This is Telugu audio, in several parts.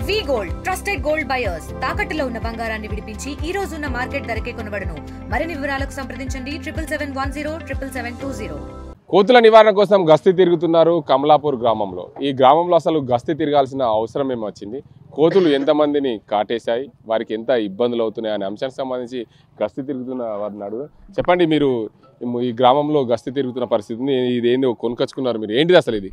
వి గోల్డ్ ట్రస్టెడ్ గోల్డ్ బయర్స్ తాకట్టులో ఉన్న బంగారాన్ని విడిపించి ఈ రోజు ఉన్న మార్కెట్ ధరకే కొనబడును. మరిన్ని వివరాలకు సంప్రదించండి 7710772020. కోతుల నివారణ కోసం గస్తీ తిరుగుతున్నారు కమలాపూర్ గ్రామంలో. ఈ గ్రామంలో అసలు గస్తీ తిరగాల్సిన అవసరం ఏమి వచ్చింది, కోతులు ఎంతమందిని కాటేశాయి, వారికి ఎంత ఇబ్బందులు అవుతున్నాయి అనే అంశానికి సంబంధించి గస్తీ తిరుగుతున్న వారిని అడుగు. చెప్పండి, మీరు ఈ గ్రామంలో గస్తీ తిరుగుతున్న పరిస్థితిని ఇది ఏంది కొనుకొచ్చుకున్నారు మీరు, ఏంటిది అసలు ఇది?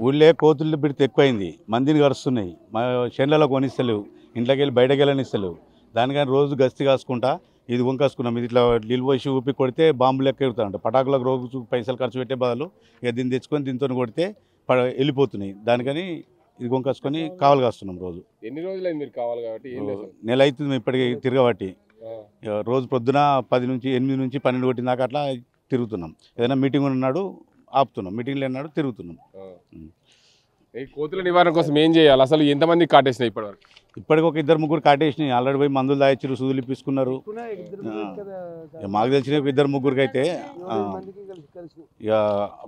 ఊళ్ళే కోతులు బిడితే ఎక్కువైంది, మందిని కరుస్తున్నాయి, మా చేనులలో కొనిస్తలేవు, ఇంట్లోకి వెళ్ళి బయటకు వెళ్ళనిస్తలేవు. దానికని రోజు గస్తీ కాసుకుంటా ఇది వంకాసుకున్నాం. ఇది ఇట్లా నీళ్ళు పోసి ఊపి కొడితే బాంబులు లెక్క ఎగురుతాయంట. పటాకులకు రోజు పైసలు ఖర్చు పెట్టే బదులు ఇక దీన్ని తెచ్చుకొని దీంతో కొడితే వెళ్ళిపోతున్నాయి. దానికని ఇది వంకాసుకొని కావాలి కాస్తున్నాం రోజు. ఎన్ని రోజులైంది మీరు కావాలి కాబట్టి? నెల అవుతుంది ఇప్పటికి తిరగబట్టి. రోజు పొద్దున 10 నుంచి 8 నుంచి 12 కొట్టిన దాకా అట్లా తిరుగుతున్నాం. ఏదైనా మీటింగ్ ఉన్నాడు ఆపుతున్నాం, మీటింగ్ లేనాడు తిరుగుతున్నాం. ఈ కోతుల నివారణ కోసం ఏం చేయాలి, అసలు ఎంతమంది కాటేసినాయి ఇప్పటివరకు? ఇప్పటికి ఒక 2-3 కాటేసినాయి. ఆల్రెడీ పోయి మందులు దాయిచ్చారు, సూదులు ఇప్పించుకున్నారు. మాకు తెలిసిన 2-3 అయితే ఇక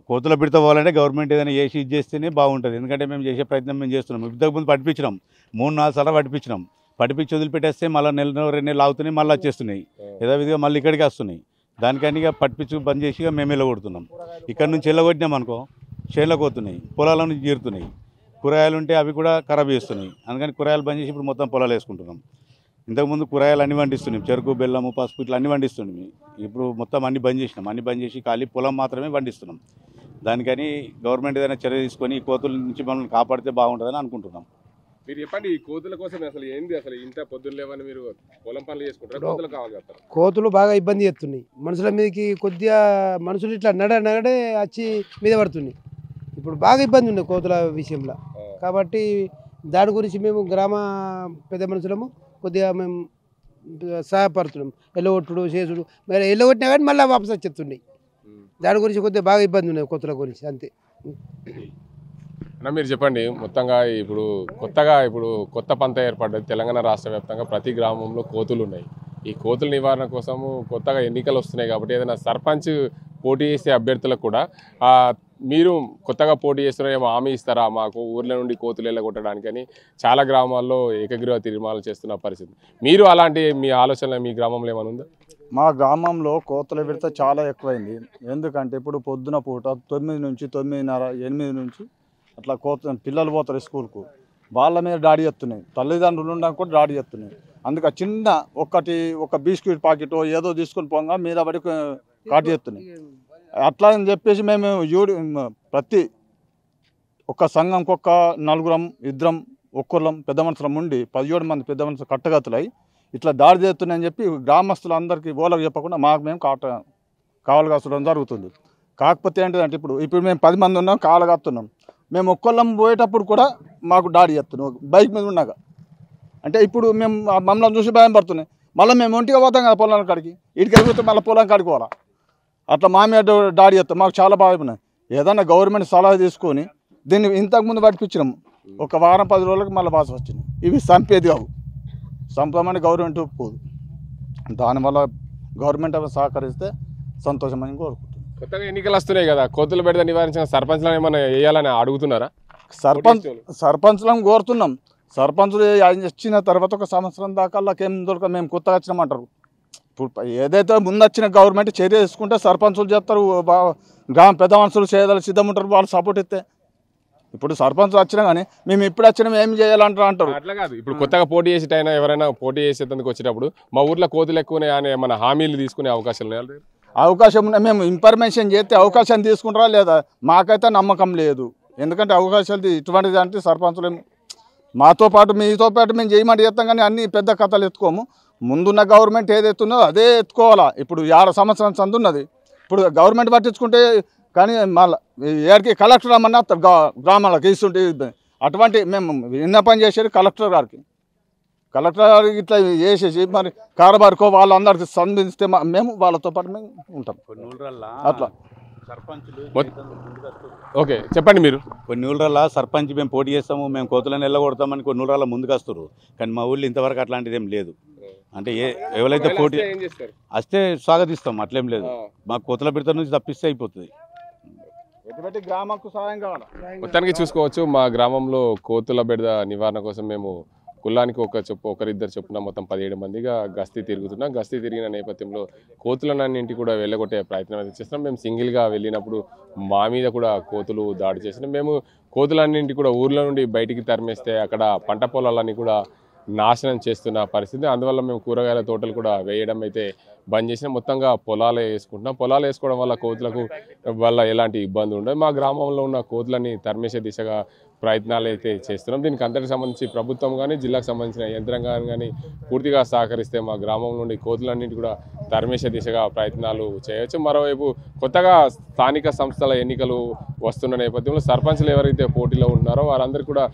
కోతుల బిడత పోవాలంటే గవర్నమెంట్ ఏదైనా చేసి ఇది చేస్తేనే బాగుంటుంది. ఎందుకంటే మేము చేసే ప్రయత్నం మేము చేస్తున్నాం. ఇంతకుముందు పట్టించినాం, 3-4 సార్లు పట్టించినాం. పట్టిపించి వదిలిపెట్టేస్తే మళ్ళీ 1 నెల 2 నెలలు ఆగుతున్నాయి, మళ్ళీ వచ్చేస్తున్నాయి. యథావిధిగా మళ్ళీ ఇక్కడికి వస్తున్నాయి. దానికని ఇక పట్టించి బంద్ చేసి మేము వెళ్ళగొడుతున్నాం. ఇక్కడ నుంచి వెళ్ళగొట్టినాం అనుకో చేనులకు పోతున్నాయి, పొలాల నుంచి చేరుతున్నాయి. కూరగాయలు ఉంటే అవి కూడా ఖరాబ్ చేస్తున్నాయి. అందుకని కూరగాయలు బంద్ చేసి ఇప్పుడు మొత్తం పొలాలు వేసుకుంటున్నాం. ఇంతకుముందు కూరగాయలు అన్ని వండిస్తున్నాం, చెరుకు, బెల్లము, పసుపు ఇట్లా అన్ని వండిస్తున్నాం. ఇప్పుడు మొత్తం అన్ని బంద్ చేసినాం. అన్ని బంద్ చేసి ఖాళీ పొలం మాత్రమే వండిస్తున్నాం. దానికని గవర్నమెంట్ ఏదైనా చర్య తీసుకొని ఈ కోతుల నుంచి మనల్ని కాపాడితే బాగుంటుందని అనుకుంటున్నాం. మీరు చెప్పండి, ఈ కోతుల కోసం అసలు ఏంది, అసలు ఇంత పొద్దున్న లేవని మీరు పొలం పనులు చేసుకుంటారు, కోతులు కావాలి కదా? కోతులు బాగా ఇబ్బంది చేస్తున్నాయి. మనుషుల మీదకి కొద్దిగా మనుషులు ఇట్లా నడే వచ్చి మీద పడుతున్నాయి. ఇప్పుడు బాగా ఇబ్బంది ఉంది కోతుల విషయంలో. కాబట్టి దాని గురించి మేము గ్రామ పెద్ద మనుషులము కొద్దిగా మేము సహాయపడుతున్నాం. ఎల్లగొట్టుడు చేసుడు, మరి ఎల్లగొట్టినా కానీ మళ్ళీ వాపసు వచ్చేస్తున్నాయి. దాని గురించి కొద్దిగా బాగా ఇబ్బంది ఉన్నాయి కోతుల గురించి, అంతే. అన్న మీరు చెప్పండి, మొత్తంగా ఇప్పుడు కొత్త పంత ఏర్పడ్డది తెలంగాణ రాష్ట్ర వ్యాప్తంగా. ప్రతి గ్రామంలో కోతులు ఉన్నాయి. ఈ కోతుల నివారణ కోసము కొత్తగా ఎన్నికలు వస్తున్నాయి కాబట్టి ఏదైనా సర్పంచ్ పోటీ చేసే అభ్యర్థులకు కూడా మీరు కొత్తగా పోటీ చేస్తున్నారేమో హామీ ఇస్తారా, మాకు ఊర్ల నుండి కోతులు వెళ్ళగొట్టడానికని చాలా గ్రామాల్లో ఏకగ్రీవ తీర్మానాలు చేస్తున్న పరిస్థితి. మీరు అలాంటి మీ ఆలోచన మీ గ్రామంలో ఏమైనా ఉందా? మా గ్రామంలో కోతుల విడత చాలా ఎక్కువైంది. ఎందుకంటే ఇప్పుడు పొద్దున పూట 9 నుంచి 9:30, 8 నుంచి అట్లా పిల్లలు పోతారు స్కూల్కు, వాళ్ళ మీద దాడి చేస్తున్నాయి. తల్లిదండ్రులు ఉండడానికి కూడా దాడి చేస్తున్నాయి. అందుకే చిన్న ఒక బిస్కెట్ ప్యాకెట్ ఏదో తీసుకొని పోగా మీద పడి కాటు చేస్తున్నాయి. అట్లా అని చెప్పేసి మేము ప్రతి ఒక్క సంఘంకి 4 2 ఒక్కళ్ళం పెద్ద మనుషులం ఉండి 17 మంది పెద్ద మనుషులు కట్టగతులై ఇట్లా దాడి చేస్తున్నాయని చెప్పి గ్రామస్తులందరికీ ఓలకు చెప్పకుండా మాకు మేము కావలు కాస్తడం జరుగుతుంది. కాకపోతే ఏంటంటే ఇప్పుడు మేము 10 మంది ఉన్నాం, కావలు కాస్తున్నాం. మేము ఒక్కళ్ళం పోయేటప్పుడు కూడా మాకు దాడి చేస్తున్నాం బైక్ మీద ఉన్నాక. అంటే ఇప్పుడు మేము మమ్మల్ని చూసి భయం పడుతున్నాయి. మళ్ళీ మేము ఒంటిగా పోతాం కదా పొలం కాడికి, ఇటుకి వెళ్ళిపోతే మళ్ళీ పొలం కాడికి పోవాలా. అట్లా మా మీద దాడి చేస్తాం. మాకు చాలా బాగున్నాయి. ఏదన్నా గవర్నమెంట్ సలహా తీసుకొని దీన్ని ఇంతకుముందు పట్టించినాము. ఒక వారం 10 రోజులకు మళ్ళీ బాధ వచ్చింది. ఇవి చంపేది కావు, చంపమని గవర్నమెంట్ ఒప్పుకోదు. దానివల్ల గవర్నమెంట్ సహకరిస్తే సంతోషమని కోరుకుంటుంది. కొత్తగా ఎన్నికలు వస్తున్నాయి కదా, కోతుల బెడద నివారించిన సర్పంచ్లను ఏమైనా వేయాలని అడుగుతున్నారా? సర్పంచ్లను కోరుతున్నాం. సర్పంచులు వచ్చిన తర్వాత 1 సంవత్సరం దాకా వాళ్ళకేం దొరక మేము కొత్తగా వచ్చినామంటారు. ఇప్పుడు ఏదైతే ముందు వచ్చిన గవర్నమెంట్ చర్య తీసుకుంటే సర్పంచులు చేస్తారు, గ్రామ పెద్ద మనుషులు చేయదాలు సిద్ధం ఉంటారు, వాళ్ళు సపోర్ట్ ఇస్తే. ఇప్పుడు సర్పంచులు వచ్చినా కానీ మేము ఇప్పుడు వచ్చినా ఏం చేయాలంటారు. అట్లా కాదు, ఇప్పుడు కొత్తగా పోటీ చేసేటైనా ఎవరైనా పోటీ చేసేందుకు వచ్చేటప్పుడు మా ఊర్లో కోతులు ఎక్కువనే అని ఏమైనా హామీలు తీసుకునే అవకాశాలు ఉన్నాయి? అవకాశం మేము ఇన్ఫర్మేషన్ చేస్తే అవకాశం తీసుకుంటారా లేదా మాకైతే నమ్మకం లేదు. ఎందుకంటే అవకాశాలు ఇటువంటిది అంటే సర్పంచులు మాతో పాటు మీతో పాటు మేము చేయమంటే చేస్తాం, కానీ అన్ని పెద్ద కథలు ఎత్తుకోము. ముందున్న గవర్నమెంట్ ఏదైతున్నదో అదే ఎత్తుకోవాలా. ఇప్పుడు 6 సంవత్సరం సందున్నది. ఇప్పుడు గవర్నమెంట్ పట్టించుకుంటే కానీ మళ్ళీ ఏడికి కలెక్టర్ రమ్మన్నా గ్రామాలకు ఇస్తుంటే అటువంటి మేము విన్నపం చేసేది కలెక్టర్ గారికి. కలెక్టర్ గారికి ఇట్లా చేసేసి మరి కారబారుకో వాళ్ళందరికీ సంధిస్తే మేము వాళ్ళతో పాటు మేము ఉంటాం. అట్లా ఓకే చెప్పండి. మీరు కొన్ని ఊళ్ళల్లో సర్పంచ్ మేము పోటీ చేస్తాము, మేము కోతులను వెళ్ళగొడతామని కొన్ని ఊళ్ళల్లో ముందుకు వస్తారు. కానీ మా ఊళ్ళో ఇంతవరకు అట్లాంటిది ఏం లేదు. అంటే ఎవరైతే పోటీ వస్తే స్వాగతిస్తాం, అట్లేం లేదు. మాకు కోతుల బిడత నుంచి తప్పిస్తే అయిపోతుంది. ఎటువంటి గ్రామాలకు సాయం కావాలి. మొత్తానికి చూసుకోవచ్చు మా గ్రామంలో కోతుల బెడద నివారణ కోసం మేము కులానికి ఒకరిద్దరు చొప్పున మొత్తం 17 మందిగా గస్తీ తిరుగుతున్నాం. గస్తీ తిరిగిన నేపథ్యంలో కోతులన్నింటి కూడా వెళ్ళగొట్టే ప్రయత్నం అయితే చేస్తున్నాం. మేము సింగిల్గా వెళ్ళినప్పుడు మా మీద కూడా కోతులు దాడి చేసినాం. మేము కోతులన్నింటి కూడా ఊర్ల నుండి బయటికి తరిమేస్తే అక్కడ పంట పొలాలన్నీ కూడా నాశనం చేస్తున్న పరిస్థితి. అందువల్ల మేము కూరగాయల తోటలు కూడా వేయడం అయితే బంద్ చేసినాం. మొత్తంగా పొలాలే వేసుకుంటున్నాం. పొలాలు వేసుకోవడం వల్ల కోతులకు ఎలాంటి ఇబ్బంది ఉండదు. మా గ్రామంలో ఉన్న కోతులని తరిమేసే దిశగా ప్రయత్నాలు అయితే చేస్తున్నాం. దీనికి అంతటికి సంబంధించి ప్రభుత్వం కానీ జిల్లాకు సంబంధించిన యంత్రాంగం కానీ పూర్తిగా సహకరిస్తే మా గ్రామం నుండి కోతులన్నింటి కూడా తరిమేసే దిశగా ప్రయత్నాలు చేయవచ్చు. మరోవైపు కొత్తగా స్థానిక సంస్థల ఎన్నికలు వస్తున్న నేపథ్యంలో సర్పంచ్లు ఎవరైతే పోటీలో ఉన్నారో వారందరూ కూడా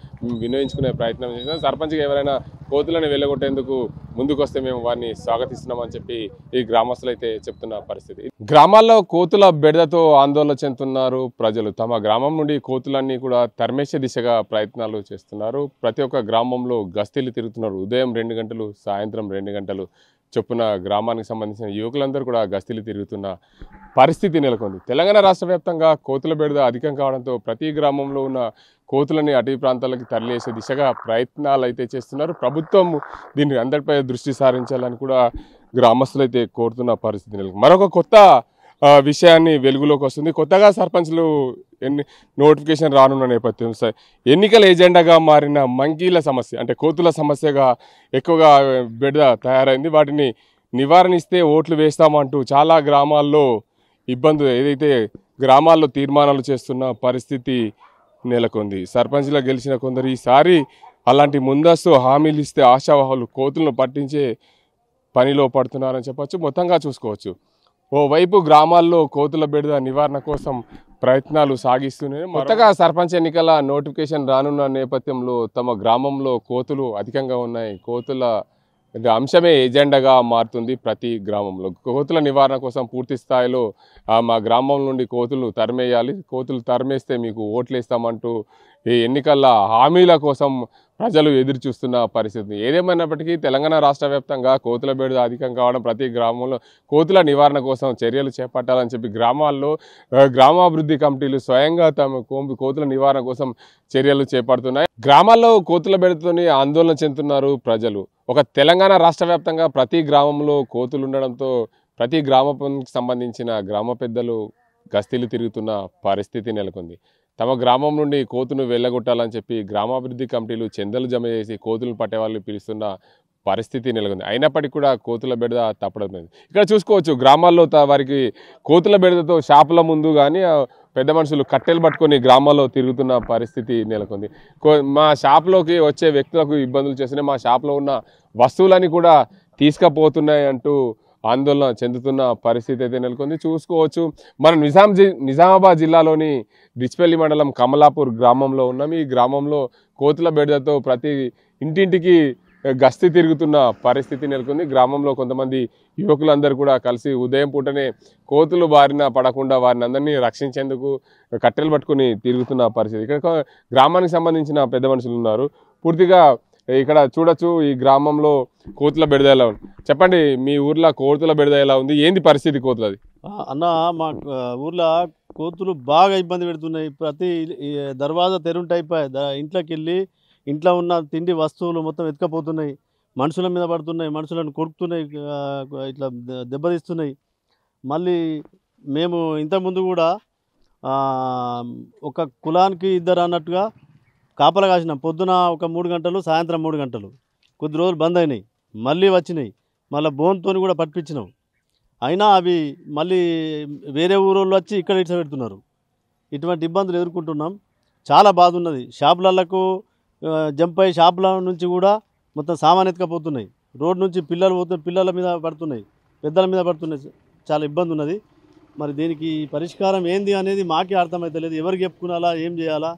వినియోగించుకునే ప్రయత్నం చేస్తున్నాం. సర్పంచ్గా ఎవరైనా కోతులను వెళ్ళగొట్టేందుకు ముందుకొస్తే మేము వారిని స్వాగతిస్తున్నామని చెప్పి ఈ గ్రామస్తులు అయితే చెప్తున్న పరిస్థితి. గ్రామాల్లో కోతుల బెడదతో ఆందోళన చెందుతున్నారు ప్రజలు. తమ గ్రామం నుండి కోతులన్నీ కూడా తరిమేసే దిశగా ప్రయత్నాలు చేస్తున్నారు. ప్రతి ఒక్క గ్రామంలో గస్తీలు తిరుగుతున్నారు. ఉదయం 2 గంటలు, సాయంత్రం 2 గంటలు చొప్పున గ్రామానికి సంబంధించిన యువకులందరూ కూడా గస్తీలు తిరుగుతున్న పరిస్థితి నెలకొంది. తెలంగాణ రాష్ట్ర వ్యాప్తంగా కోతుల బెడద అధికం కావడంతో ప్రతి గ్రామంలో ఉన్న కోతులని అటవీ ప్రాంతాలకు తరలివేసే దిశగా ప్రయత్నాలు అయితే చేస్తున్నారు. ప్రభుత్వం దీన్ని అందరిపై దృష్టి సారించాలని కూడా గ్రామస్తులు అయితే కోరుతున్న పరిస్థితి నెలకొంది. మరొక కొత్త విషయాన్ని వెలుగులోకి వస్తుంది. కొత్తగా సర్పంచ్లు నోటిఫికేషన్ రానున్న నేపథ్యం ఎన్నికల ఎజెండాగా మారిన మంకీల సమస్య అంటే కోతుల సమస్యగా ఎక్కువగా బెడద తయారైంది. వాటిని నివారణిస్తే ఓట్లు వేస్తామంటూ చాలా గ్రామాల్లో ఇబ్బందులు ఏదైతే గ్రామాల్లో తీర్మానాలు చేస్తున్న పరిస్థితి నెలకొంది. సర్పంచ్గా గెలిచిన కొందరు ఈసారి అలాంటి ముందస్తు హామీలు ఇస్తే ఆశావాహులు కోతులను పట్టించే పనిలో పడుతున్నారని చెప్పచ్చు. మొత్తంగా చూసుకోవచ్చు ఓవైపు గ్రామాల్లో కోతుల బెడద నివారణ కోసం ప్రయత్నాలు సాగిస్తున్నాయి. కొత్తగా సర్పంచ్ ఎన్నికల నోటిఫికేషన్ రానున్న నేపథ్యంలో తమ గ్రామంలో కోతులు అధికంగా ఉన్నాయి. కోతుల అంశమే ఎజెండాగా మారుతుంది ప్రతి గ్రామంలో. కోతుల నివారణ కోసం పూర్తి స్థాయిలో మా గ్రామం నుండి కోతులు తరిమేయాలి, కోతులు తరిమేస్తే మీకు ఓట్లు వేస్తామంటూ ఈ ఎన్నికల హామీల కోసం ప్రజలు ఎదురు చూస్తున్న పరిస్థితి. ఏదేమైనప్పటికీ తెలంగాణ రాష్ట్ర వ్యాప్తంగా కోతుల బెడద అధికం కావడం ప్రతి గ్రామంలో కోతుల నివారణ కోసం చర్యలు చేపట్టాలని చెప్పి గ్రామాల్లో గ్రామాభివృద్ధి కమిటీలు స్వయంగా తమ కోతుల నివారణ కోసం చర్యలు చేపడుతున్నాయి. గ్రామాల్లో కోతుల బెడదతోని ఆందోళన చెందుతున్నారు ప్రజలు. ఒక తెలంగాణ రాష్ట్ర వ్యాప్తంగా ప్రతి గ్రామంలో కోతులు ఉండడంతో ప్రతి గ్రామానికి సంబంధించిన గ్రామ పెద్దలు గస్తీలు తిరుగుతున్న పరిస్థితి నెలకొంది. తమ గ్రామం నుండి కోతును వెళ్ళగొట్టాలని చెప్పి గ్రామాభివృద్ధి కమిటీలు చందలు జమ చేసి కోతులను పట్టేవాళ్ళు పిలుస్తున్న పరిస్థితి నెలకొంది. అయినప్పటికీ కూడా కోతుల బెడద తప్పడం. ఇక్కడ చూసుకోవచ్చు గ్రామాల్లో వారికి కోతుల బెడదతో షాపుల ముందు కానీ పెద్ద మనుషులు కట్టెలు పట్టుకొని గ్రామాల్లో తిరుగుతున్న పరిస్థితి నెలకొంది. మా షాప్లోకి వచ్చే వ్యక్తులకు ఇబ్బందులు చేస్తున్నాయి, మా షాప్లో ఉన్న వస్తువులని కూడా తీసుకుపోతున్నాయి అంటూ ఆందోళన చెందుతున్న పరిస్థితి అయితే నెలకొంది. చూసుకోవచ్చు మనం నిజామాబాద్ జిల్లాలోని డిచ్పల్లి మండలం కమలాపూర్ గ్రామంలో ఉన్నాం. ఈ గ్రామంలో కోతుల బెడదతో ప్రతి ఇంటింటికి గస్తీ తిరుగుతున్న పరిస్థితి నెలకొంది. గ్రామంలో కొంతమంది యువకులందరూ కూడా కలిసి ఉదయం పూటనే కోతులు బారిన పడకుండా వారిని అందరినీ రక్షించేందుకు కట్టెలు పట్టుకుని తిరుగుతున్న పరిస్థితి. ఇక్కడ గ్రామానికి సంబంధించిన పెద్ద మనుషులు ఉన్నారు. పూర్తిగా ఇక్కడ చూడొచ్చు ఈ గ్రామంలో కోతుల బెడద ఎలా ఉంది. చెప్పండి, మీ ఊర్లో కోతుల బెడద ఎలా ఉంది, ఏంది పరిస్థితి కోతులది? అన్న మా ఊర్లో కోతులు బాగా ఇబ్బంది పెడుతున్నాయి. ప్రతి దర్వాజా తెరుంటైపోయి ఇంట్లోకి వెళ్ళి ఇంట్లో ఉన్న తిండి వస్తువులు మొత్తం ఎత్తుకపోతున్నాయి, మనుషుల మీద పడుతున్నాయి, మనుషులను కొరుకుతున్నాయి, ఇట్లా దెబ్బతీస్తున్నాయి. మళ్ళీ మేము ఇంతకుముందు కూడా ఒక కులానికి 2 అన్నట్టుగా కాపలా కాసినాం. పొద్దున ఒక 3 గంటలు, సాయంత్రం 3 గంటలు. కొద్ది రోజులు బంద్ అయినాయి, మళ్ళీ వచ్చినాయి. మళ్ళీ బోన్తో కూడా పట్టించినాం. అయినా అవి మళ్ళీ వేరే ఊరోళ్ళు వచ్చి ఇక్కడ ఇట్లా పెడుతున్నారు. ఇటువంటి ఇబ్బందులు ఎదుర్కొంటున్నాం. చాలా బాధ ఉన్నది. షాపులకు జంప్ అయ్యి షాపుల నుంచి కూడా మొత్తం సామాన్ ఎత్తుకపోతున్నాయి. రోడ్ నుంచి పిల్లలు పోతున్నారు, పిల్లల మీద పడుతున్నాయి, పెద్దల మీద పడుతున్నాయి. చాలా ఇబ్బంది ఉన్నది. మరి దీనికి పరిష్కారం ఏంది అనేది మాకే అర్థమవుతలేదు. ఎవరికి చెప్పుకునాలా, ఏం చేయాలా?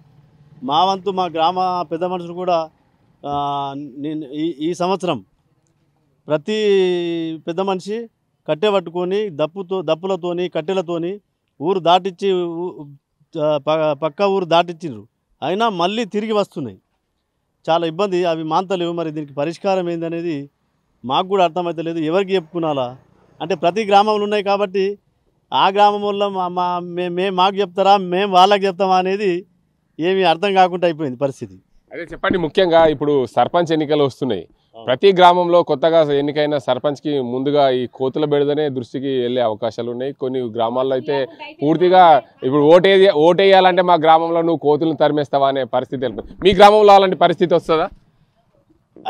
మా వంతు మా గ్రామ పెద్ద మనుషులు కూడా నేను ఈ సంవత్సరం ప్రతి పెద్ద మనిషి కట్టె పట్టుకొని దప్పులతోని కట్టెలతోని ఊరు దాటిచ్చి పక్క ఊరు దాటిచ్చిండ్రు. అయినా మళ్ళీ తిరిగి వస్తున్నాయి. చాలా ఇబ్బంది. అవి మాంతలేవు. మరి దీనికి పరిష్కారం ఏందనేది మాకు కూడా అర్థమవుతలేదు. ఎవరికి చెప్పుకునాలా అంటే ప్రతి గ్రామంలో ఉన్నాయి కాబట్టి ఆ గ్రామం వల్ల మేము మాకు చెప్తారా మేము వాళ్ళకి చెప్తామా అనేది ఏమీ అర్థం కాకుండా అయిపోయింది పరిస్థితి. అదే చెప్పండి, ముఖ్యంగా ఇప్పుడు సర్పంచ్ ఎన్నికలు వస్తున్నాయి. ప్రతి గ్రామంలో కొత్తగా ఎన్నికైన సర్పంచ్కి ముందుగా ఈ కోతుల బెడదనే దృష్టికి వెళ్ళే అవకాశాలు ఉన్నాయి. కొన్ని గ్రామాల్లో అయితే పూర్తిగా ఇప్పుడు ఓటేయాలంటే మా గ్రామంలో నువ్వు కోతులను తరిమేస్తావా అనే పరిస్థితి వెళ్ళిపోతుంది. మీ గ్రామంలో అలాంటి పరిస్థితి వస్తుందా?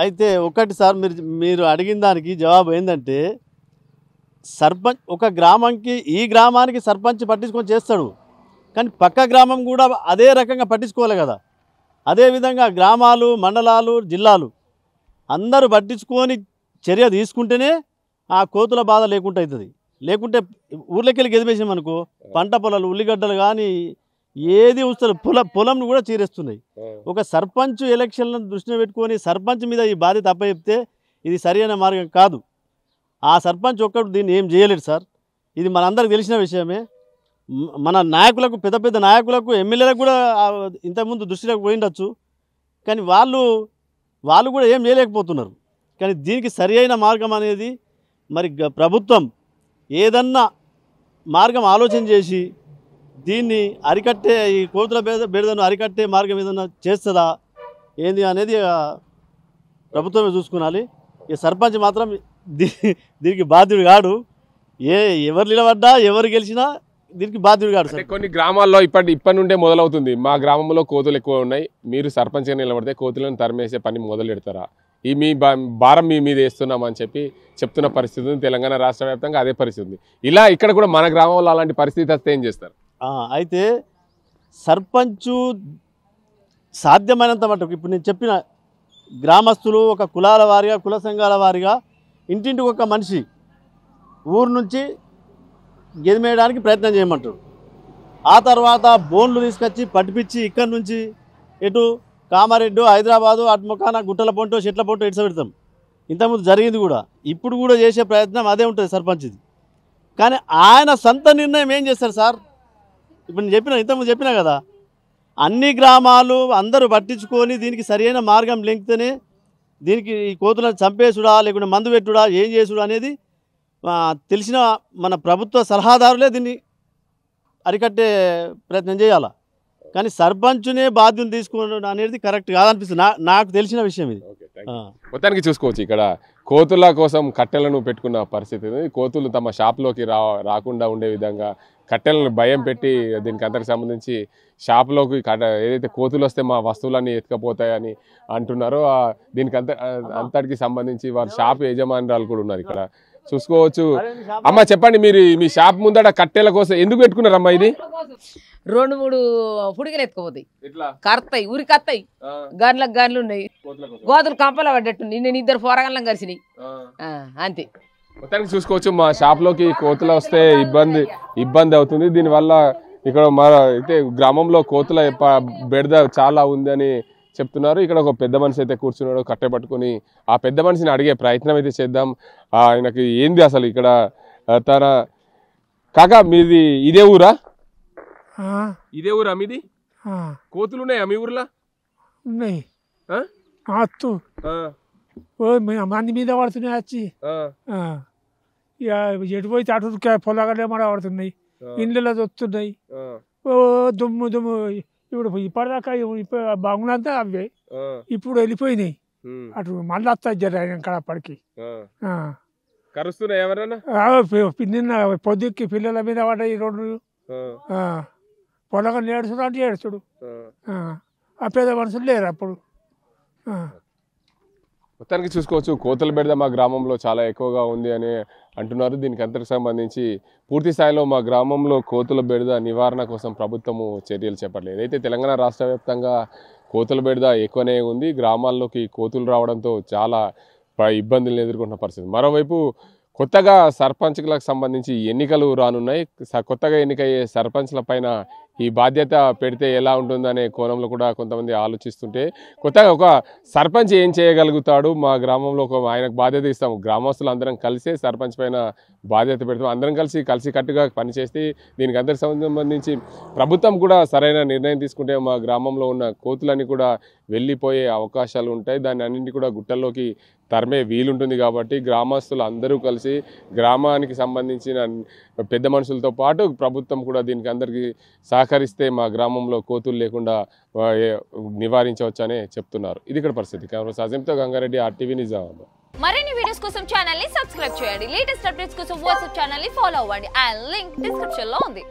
అయితే ఒకటి సార్, మీరు అడిగిన దానికి జవాబు ఏంటంటే, సర్పంచ్ ఒక గ్రామానికి ఈ గ్రామానికి సర్పంచ్ పట్టించుకొని చేస్తాడు, కానీ పక్క గ్రామం కూడా అదే రకంగా పట్టించుకోవాలి కదా. అదేవిధంగా గ్రామాలు, మండలాలు, జిల్లాలు అందరూ పట్టించుకొని చర్య తీసుకుంటేనే ఆ కోతుల బాధ లేకుండా అవుతుంది. లేకుంటే ఊర్లోకి వెళ్ళి గెదిపేసాం అనుకో, పంట పొలాలు, ఉల్లిగడ్డలు కానీ ఏది వస్తారు, పొలంను కూడా చీరేస్తున్నాయి. ఒక సర్పంచ్ ఎలక్షన్లను దృష్టిలో పెట్టుకొని సర్పంచ్ మీద ఈ బాధ్యత అప్పచెప్తే ఇది సరైన మార్గం కాదు. ఆ సర్పంచ్ ఒక్కడు దీన్ని ఏం చేయలేడు సార్. ఇది మనందరికి తెలిసిన విషయమే. మన నాయకులకు, పెద్ద పెద్ద నాయకులకు, ఎమ్మెల్యేలకు కూడా ఇంతకుముందు దృష్టిలోకి పోయిండొచ్చు, కానీ వాళ్ళు కూడా ఏం చేయలేకపోతున్నారు. కానీ దీనికి సరి అయిన మార్గం అనేది మరి ప్రభుత్వం ఏదన్నా మార్గం ఆలోచన చేసి దీన్ని అరికట్టే, ఈ కోతుల బెడదను అరికట్టే మార్గం ఏదన్నా చేస్తుందా ఏంది అనేది ప్రభుత్వమే చూసుకునాలి. ఈ సర్పంచ్ మాత్రం దీనికి బాధ్యుడు కాడు. ఎవరు నిలబడ్డా, ఎవరు గెలిచినా దీనికి బాధ్యుడు కాడు సార్. కొన్ని గ్రామాల్లో ఇప్పటి నుండే మొదలవుతుంది. మా గ్రామంలో కోతులు ఎక్కువ ఉన్నాయి, మీరు సర్పంచ్గా నిలబడితే కోతులను తరిమేసే పని మొదలు పెడతారా, ఈ మీ భారం మీ మీద వేస్తున్నామని చెప్తున్న పరిస్థితి ఉంది. తెలంగాణ రాష్ట్ర వ్యాప్తంగా అదే పరిస్థితి ఉంది. ఇలా ఇక్కడ కూడా మన గ్రామంలో అలాంటి పరిస్థితి వస్తే ఏం చేస్తారు? అయితే సర్పంచు సాధ్యమైనంత మటుకు ఇప్పుడు నేను చెప్పిన గ్రామస్తులు ఒక కులాల వారిగా, కుల సంఘాల వారిగా ఇంటింటికి ఒక మనిషి ఊరు నుంచి గెదిమేయడానికి ప్రయత్నం చేయమంటారు. ఆ తర్వాత బోన్లు తీసుకొచ్చి పట్టిపించి ఇక్కడి నుంచి ఎటు కామారెడ్డి, హైదరాబాదు, అటుముఖాన గుట్టల పొంటో, చెట్ల పొంటో ఇట్స్ పెడతాం. ఇంతకుముందు జరిగింది కూడా, ఇప్పుడు కూడా చేసే ప్రయత్నం అదే ఉంటుంది సర్పంచ్ది. కానీ ఆయన సొంత నిర్ణయం ఏం చేస్తారు సార్? ఇప్పుడు నేను ఇంతకుముందు చెప్పినా కదా, అన్ని గ్రామాలు అందరూ పట్టించుకొని దీనికి సరైన మార్గం లెంకితేనే దీనికి ఈ కోతులను చంపేసుడా లేకుంటే మందు పెట్టుడా ఏం చేసుడా అనేది తెలిసిన మన ప్రభుత్వ సలహాదారులే దీన్ని అరికట్టే ప్రయత్నం చేయాలి. కానీ సర్పంచునే బాధ్యత తీసుకోవడం అనేది కరెక్ట్ కాదనిపిస్తుంది, నాకు తెలిసిన విషయం ఇది. మొత్తానికి చూసుకోవచ్చు, ఇక్కడ కోతుల కోసం కట్టెలను పెట్టుకున్న పరిస్థితి ఉంది. కోతులు తమ షాప్లోకి రాకుండా ఉండే విధంగా కట్టెలను భయం పెట్టి దీనికి అంతటికి సంబంధించి షాప్లోకి ఏదైతే కోతులు వస్తే మా వస్తువులన్నీ ఎత్తుకపోతాయని అంటున్నారో దీనికి అంతటికి సంబంధించి వారి షాప్ యజమానురాలు కూడా ఉన్నారు ఇక్కడ చూసుకోవచ్చు. అమ్మ చెప్పండి, మీరు మీ షాప్ ముందట కట్టెల కోసం ఎందుకు పెట్టుకున్నారమ్మా? ఇది 2-3 పుడిగలు ఎత్తుకుపోతాయి, కరుతాయి, ఊరికి వస్తాయి, గన్లకు గన్లు ఉన్నాయి, గోతులు కంపల పడ్డట్టు నేను 2 పోరగాళ్ళం కలిసినాయి అంతే. మొత్తానికి చూసుకోవచ్చు, మా షాప్లోకి కోతులు వస్తే ఇబ్బంది అవుతుంది. దీనివల్ల ఇక్కడ అయితే గ్రామంలో కోతుల బెడద చాలా ఉందని చెప్తున్నారు. ఇక్కడ ఒక పెద్ద మనిషి అయితే కూర్చున్నాడు కట్టె పట్టుకుని. ఆ పెద్ద మనిషిని అడిగే ప్రయత్నం అయితే చేద్దాం. ఆయనకి ఏంది అసలు ఇక్కడ తన కాకా మీది ఇదే ఊరా? ఇదే ఊరా మీది? కోతులు ఉన్నాయా మీ ఊర్లో? ఉన్నాయి, మంది మీద పడుతున్నాయి వచ్చి. ఇక ఎటు పోయి అటు పొలగలే మన పడుతున్నాయి, ఇండ్లలో వస్తున్నాయి, దుమ్ము ఇప్పుడు ఇప్పటిదాకా బాగుందంతా అవే ఇప్పుడు వెళ్ళిపోయినాయి. అటు మళ్ళీ వస్తాయి జర అప్పటికి. నిన్న పొద్దుకి పిల్లల మీద పడ్డాయి 2 పొలగా ఏడుచుడు అంటే ఏడుచుడు. ఆ పేద మనుషులు లేరు అప్పుడు. మొత్తానికి చూసుకోవచ్చు, కోతుల బెడద మా గ్రామంలో చాలా ఎక్కువగా ఉంది అని అంటున్నారు. దీనికి అంతకు సంబంధించి పూర్తి స్థాయిలో మా గ్రామంలో కోతుల బెడద నివారణ కోసం ప్రభుత్వము చర్యలు చేపట్టలేదు. అయితే తెలంగాణ రాష్ట్ర వ్యాప్తంగా కోతుల బెడద ఎక్కువనే ఉంది. గ్రామాల్లోకి కోతులు రావడంతో చాలా ఇబ్బందులను ఎదుర్కొంటున్న పరిస్థితి. మరోవైపు కొత్తగా సర్పంచ్లకు సంబంధించి ఎన్నికలు రానున్నాయి. కొత్తగా ఎన్నికయ్యే సర్పంచ్ల పైన ఈ బాధ్యత పెడితే ఎలా ఉంటుందనే కోణంలో కూడా కొంతమంది ఆలోచిస్తుంటే కొత్తగా ఒక సర్పంచ్ ఏం చేయగలుగుతాడు, మా గ్రామంలో ఆయనకు బాధ్యత ఇస్తాము, గ్రామస్తులు అందరం కలిసే సర్పంచ్ పైన బాధ్యత పెడతాం, అందరం కలిసికట్టుగా పనిచేస్తే దీనికి అందరికి సంబంధించి ప్రభుత్వం కూడా సరైన నిర్ణయం తీసుకుంటే మా గ్రామంలో ఉన్న కోతులన్నీ కూడా వెళ్ళిపోయే అవకాశాలు ఉంటాయి. దాన్ని అన్నింటి కూడా గుట్టల్లోకి తరిమే వీలుంటుంది. కాబట్టి గ్రామస్తులు అందరూ కలిసి గ్రామానికి సంబంధించిన పెద్ద మనుషులతో పాటు ప్రభుత్వం కూడా దీనికి అందరికీ సహకరిస్తే మా గ్రామంలో కోతులు లేకుండా నివారించవచ్చు అని చెప్తున్నారు. ఇది ఇక్కడ పరిస్థితి. కెమెరా సాజంతో గంగారెడ్డి, RTV నిజామాబాద్. మరిన్ని వీడియోస్ కోసం ఛానల్ ని సబ్స్క్రైబ్ చేయండి. లేటెస్ట్ అప్డేట్స్ కోసం వాట్సాప్ ఛానల్ ని ఫాలో అవ్వండి. ఆ లింక్ డిస్క్రిప్షన్ లో ఉంది.